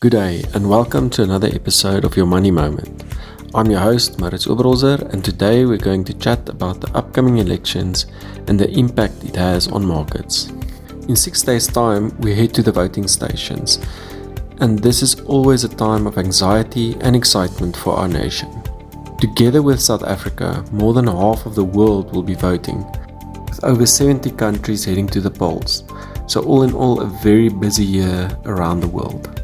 Good day and welcome to another episode of your Money Moment. I'm your host Mauritz Oberholzer, and today we're going to chat about the upcoming elections and the impact it has on markets. In 6 days' time we head to the voting stations, and this is always a time of anxiety and excitement for our nation. Together with South Africa, more than half of the world will be voting, with over 70 countries heading to the polls. So all in all, a very busy year around the world.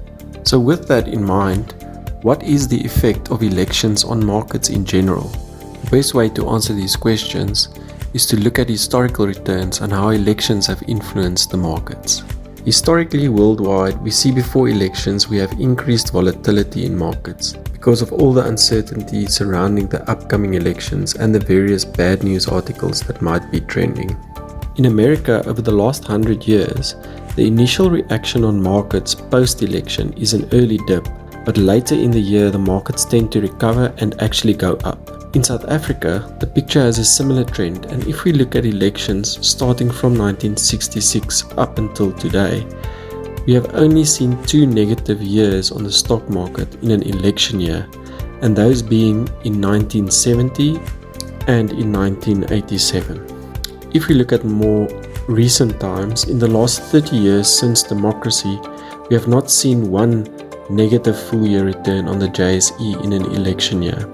So with that in mind, what is the effect of elections on markets in general? The best way to answer these questions is to look at historical returns and how elections have influenced the markets. Historically, worldwide, we see before elections we have increased volatility in markets because of all the uncertainty surrounding the upcoming elections and the various bad news articles that might be trending. In America, over the last 100 years, the initial reaction on markets post-election is an early dip, but later in the year the markets tend to recover and actually go up. In South Africa, the picture has a similar trend, and if we look at elections starting from 1966 up until today, we have only seen 2 negative years on the stock market in an election year, and those being in 1970 and in 1987. If we look at more recent times, in the last 30 years since democracy, we have not seen one negative full-year return on the JSE in an election year,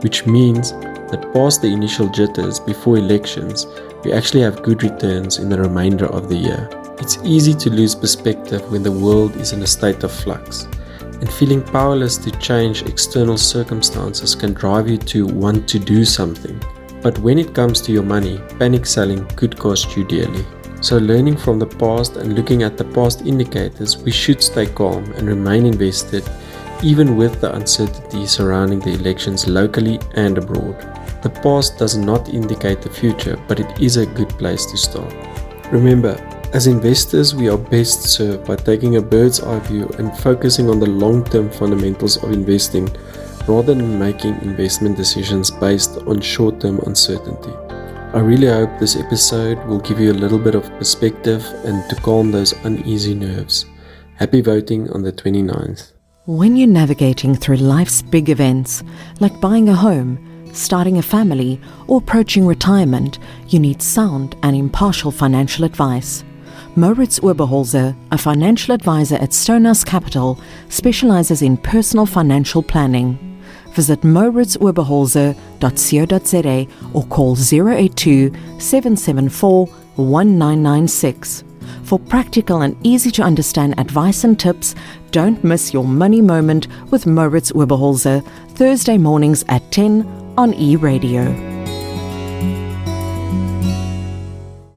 which means that past the initial jitters before elections, we actually have good returns in the remainder of the year. It's easy to lose perspective when the world is in a state of flux, and feeling powerless to change external circumstances can drive you to want to do something. But when it comes to your money, panic selling could cost you dearly. So learning from the past and looking at the past indicators, we should stay calm and remain invested even with the uncertainty surrounding the elections locally and abroad. The past does not indicate the future, but it is a good place to start. Remember, as investors, we are best served by taking a bird's eye view and focusing on the long-term fundamentals of investing rather than making investment decisions based on short-term uncertainty. I really hope this episode will give you a little bit of perspective and to calm those uneasy nerves. Happy voting on the 29th. When you're navigating through life's big events, like buying a home, starting a family, or approaching retirement, you need sound and impartial financial advice. Mauritz Oberholzer, a financial advisor at Stonehouse Capital, specializes in personal financial planning. Visit mauritzOberholzer.co.za or call 082-774-1996. For practical and easy-to-understand advice and tips, don't miss your Money Moment with Mauritz Oberholzer, Thursday mornings at 10 on E-Radio.